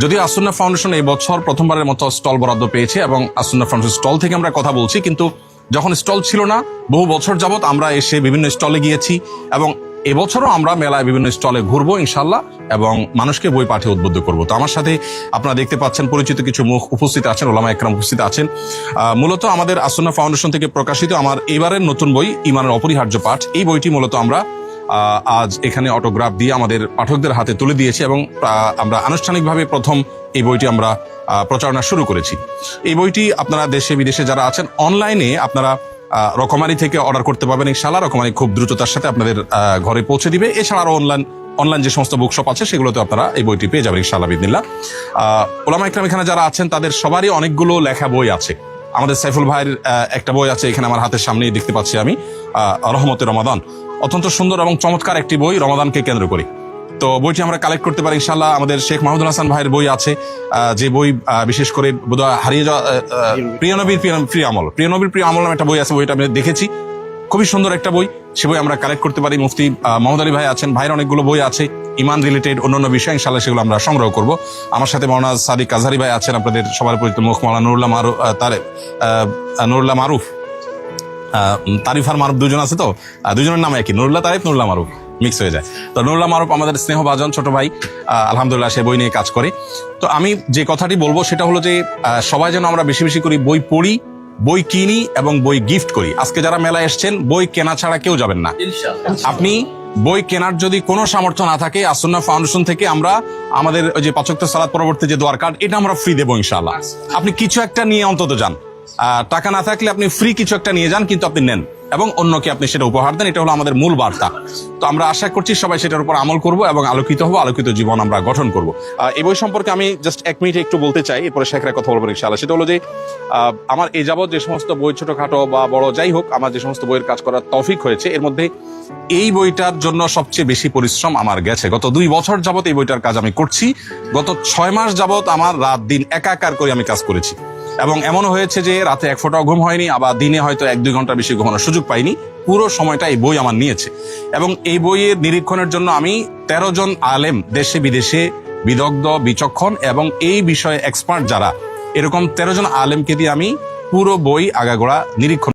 যদি আসুন্না ফাউন্ডেশন এই বছর প্রথমবারের মতো স্টল বরাদ্দ পেয়েছে এবং আসুন্না ফাউন্ডেশন স্টল থেকে আমরা কথা বলছি, কিন্তু যখন স্টল ছিল না বহু বছর যাবত আমরা এসে বিভিন্ন স্টলে গিয়েছি এবং এবছরও আমরা মেলায় বিভিন্ন স্টলে ঘুরবো ইনশাল্লাহ এবং মানুষকে বই পাঠে উদ্বুদ্ধ করবো। তো আমার সাথে আপনারা দেখতে পাচ্ছেন পরিচিত কিছু মুখ উপস্থিত আছেন, ওলামা একরাম উপস্থিত আছেন। মূলত আমাদের আসুন্না ফাউন্ডেশন থেকে প্রকাশিত আমার এবারের নতুন বই ইমানের অপরিহার্য পাঠ, এই বইটি মূলত আমরা আজ এখানে অটোগ্রাফ দিয়ে আমাদের পাঠকদের হাতে তুলে দিয়েছি এবং আমরা আনুষ্ঠানিকভাবে প্রথম এই বইটি আমরা প্রচারণা শুরু করেছি। এই বইটি আপনারা দেশে বিদেশে যারা আছেন অনলাইনে আপনারা রকমারি থেকে অর্ডার করতে পারবেন ইনশাআল্লাহ। রকমারি খুব দ্রুততার সাথে আপনাদের ঘরে পৌঁছে দিবে। এছাড়া আরো অনলাইন যে সমস্ত বুকশপ আছে সেগুলোতে আপনারা এই বইটি পেয়ে যাবেন ইনশাআল্লাহ বিদিনিল্লাহ। ওলামা ইকরাম এখানে যারা আছেন তাদের সবারই অনেকগুলো লেখা বই আছে। আমাদের সাইফুল ভাইয়ের একটা বই আছে এখানে আমার হাতের সামনেই দেখতে পাচ্ছি আমি, রহমতে রমাদান, অত্যন্ত সুন্দর এবং চমৎকার একটি বই রমাদানকে কেন্দ্র করে। তো বইটি আমরা কালেক্ট করতে পারি ইনশাআল্লাহ। আমাদের শেখ মাহমুদুল হাসান ভাইয়ের বই আছে, যে বই বিশেষ করে বোধহয় হারিয়ে যাওয়া প্রিয় নবীর প্রিয় আমল নামে একটা বই আছে, বইটা আমি দেখেছি, খুবই সুন্দর একটা বই, সে বই আমরা কালেক্ট করতে পারি। মুফতি মোহাম্মদ আলী ভাই আছেন, ভাইয়ের অনেকগুলো বই আছে ইমান রিলেটেড অন্যান্য বিষয়, ইনশাআল্লাহ সেগুলো আমরা সংগ্রহ করব। আমার সাথে মাওলানা সাদিক আজহারি ভাই আছেন, আপনাদের সবার পরিচিত মুখ, মাওলানা নুরুল্লাহ মারুফ, তারিফ আর মারুফ দুজন আছে, তো দুজনের নাম একই, নুরুল্লাহ তারিফ নুরুল্লাহ মারুফ মিক্স হয়ে যায়। তো নুরুল্লাহ মারুফ আমাদের স্নেহভাজন ছোট ভাই, আলহামদুলিল্লাহ সে বই নিয়ে কাজ করে। তো আমি যে কথাটি বলবো সেটা হলো যে সবাই যেন আমরা বেশি বেশি করে বই পড়ি, বই কিনি এবং বই গিফট করি। আজকে যারা মেলায় এসছেন বই কেনা ছাড়া কেউ যাবেন না। আপনি বই কেনার যদি কোনো সামর্থ্য না থাকে, আসুন্না ফাউন্ডেশন থেকে আমরা আমাদের ওই যে 5 ওয়াক্ত সালাত পরবর্তী যে দোয়ার কার্ড, এটা আমরা ফ্রি দেবো ইনশাআল্লাহ। আপনি কিছু একটা নিয়ে অন্তত যান, টাকা না থাকলে আপনি ফ্রি কিছু একটা নিয়ে যান, কিন্তু আপনি নেন এবং অন্যকে আপনি সেটা উপহার দেন। এটা হলো আমাদের মূল বার্তা। তো আমরা আশা করছি সবাই সেটার উপর আমল করব এবং আলোকিত হবো, আলোকিত জীবন আমরা গঠন করব। এই বই সম্পর্কে আমি জাস্ট 1 মিনিট একটু বলতে চাই, এরপরে শেখরা কথা বলবো ইনশাআল্লাহ। সেটা হলো যে আমার এই যাবৎ যে সমস্ত বই ছোটখাটো বা বড় যাই হোক, আমার যে সমস্ত বইয়ের কাজ করার তৌফিক হয়েছে, এর মধ্যে এই বইটার জন্য সবচেয়ে বেশি পরিশ্রম আমার গেছে। গত 2 বছর যাবত এই বইটার কাজ আমি করছি। গত 6 মাস যাবত আমার রাত দিন একাকার করে আমি কাজ করেছি এবং এমনও হয়েছে যে রাতে 1 ফোঁটাও ঘুম হয়নি, আবার দিনে হয়তো 1-2 ঘন্টার বেশি ঘুমানোর সুযোগ পাইনি। পুরো সময়টা এই বই আমার নিয়েছে এবং এই বইয়ের নিরীক্ষণের জন্য আমি 13 জন আলেম, দেশে বিদেশে বিদগ্ধ, বিচক্ষণ এবং এই বিষয়ে এক্সপার্ট যারা, এরকম 13 জন আলেমকে দিয়ে আমি পুরো বই আগাগোড়া নিরীক্ষণ